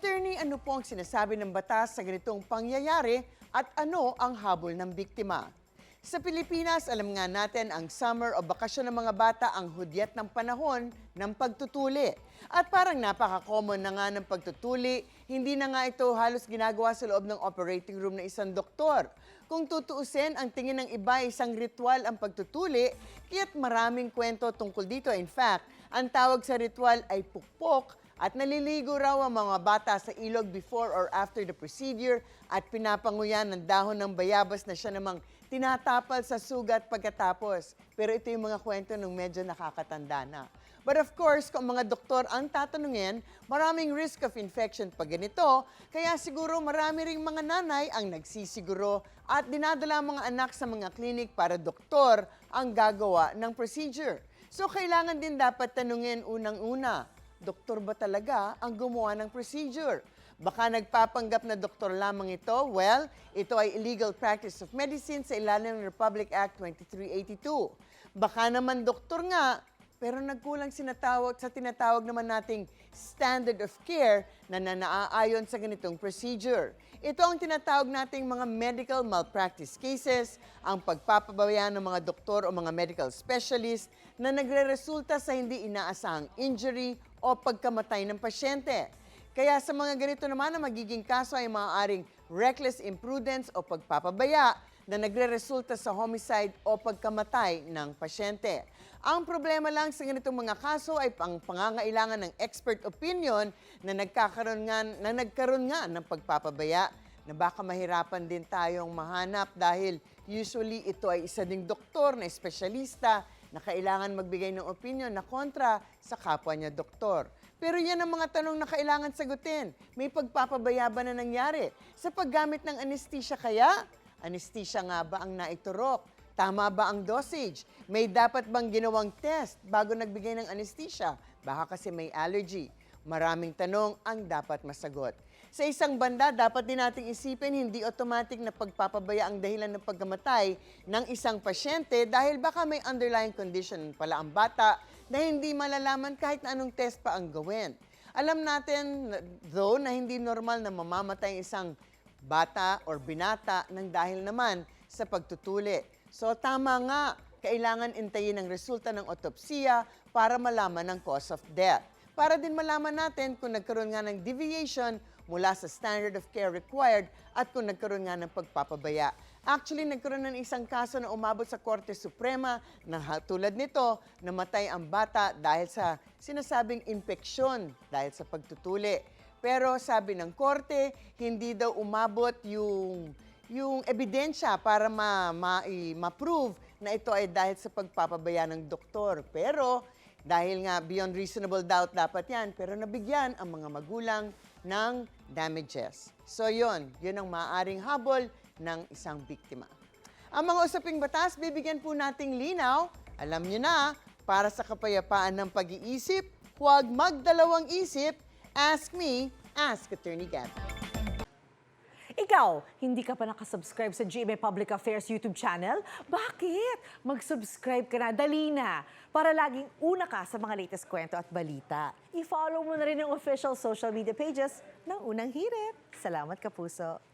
Attorney, ano po ang sinasabi ng batas sa ganitong pangyayari at ano ang habol ng biktima? Sa Pilipinas, alam nga natin ang summer o bakasyon ng mga bata ang hudyat ng panahon ng pagtutuli. At parang napaka-common na nga ng pagtutuli, hindi na nga ito halos ginagawa sa loob ng operating room ng isang doktor. Kung tutuusin, ang tingin ng iba ay isang ritual ang pagtutuli, kaya't maraming kwento tungkol dito. In fact, ang tawag sa ritual ay pukpok at naliligo raw ang mga bata sa ilog before or after the procedure at pinapanguyan ng dahon ng bayabas na siya namang tinatapal sa sugat pagkatapos. Pero ito yung mga kwento nung medyo nakakatanda na. But of course, kung mga doktor ang tatanungin, maraming risk of infection pag ganito, kaya siguro marami ring mga nanay ang nagsisiguro at dinadala ang mga anak sa mga clinic para doktor ang gagawa ng procedure. So kailangan din dapat tanungin unang-una, doktor ba talaga ang gumawa ng procedure? Baka nagpapanggap na doktor lamang ito. Well, ito ay illegal practice of medicine sa ilalim ng Republic Act 2382. Baka naman doktor nga, pero nagkulang sa tinatawag naman nating standard of care na naaayon sa ganitong procedure. Ito ang tinatawag nating mga medical malpractice cases, ang pagpapabaya ng mga doktor o mga medical specialist na nagre-resulta sa hindi inaasahang injury o pagkamatay ng pasyente. Kaya sa mga ganito naman na magiging kaso ay maaaring reckless imprudence o pagpapabaya na nagre-resulta sa homicide o pagkamatay ng pasyente. Ang problema lang sa ganitong mga kaso ay ang pangangailangan ng expert opinion na nagkaroon nga ng pagpapabaya na baka mahirapan din tayong mahanap dahil usually ito ay isa ding doktor na espesyalista na kailangan magbigay ng opinion na kontra sa kapwa niya doktor. Pero yan ang mga tanong na kailangan sagutin. May pagpapabaya ba na nangyari? Sa paggamit ng anesthesia kaya? Anesthesia nga ba ang naiturok? Tama ba ang dosage? May dapat bang ginawang test bago nagbigay ng anesthesia? Baka kasi may allergy. Maraming tanong ang dapat masagot. Sa isang banda, dapat din nating isipin hindi automatic na pagpapabaya ang dahilan ng pagkamatay ng isang pasyente dahil baka may underlying condition pala ang bata na hindi malalaman kahit na anong test pa ang gawin. Alam natin, though, na hindi normal na mamamatay isang bata or binata ng dahil naman sa pagtutuli. So tama nga, kailangan intayin ang resulta ng otopsiya para malaman ang cause of death. Para din malaman natin kung nagkaroon nga ng deviation mula sa standard of care required at kung nagkaroon nga ng pagpapabaya. Actually, nagkaroon ng isang kaso na umabot sa Korte Suprema na tulad nito, namatay ang bata dahil sa sinasabing impeksyon dahil sa pagtutuli. Pero sabi ng korte, hindi daw umabot yung ebidensya para ma-prove na ito ay dahil sa pagpapabaya ng doktor. Pero dahil nga beyond reasonable doubt dapat yan, pero nabigyan ang mga magulang ng damages. So yun ang maaaring habol ng isang biktima. Ang mga usaping batas, bibigyan po nating linaw. Alam nyo na, para sa kapayapaan ng pag-iisip, huwag magdalawang isip. Ask me, ask Attorney Gabby. Ikaw, hindi ka pa nakasubscribe sa GMA Public Affairs YouTube channel? Bakit? Mag-subscribe ka na, dali na, para laging una ka sa mga latest kwento at balita. I-follow mo na rin ang official social media pages ng Unang Hirit. Salamat, Kapuso.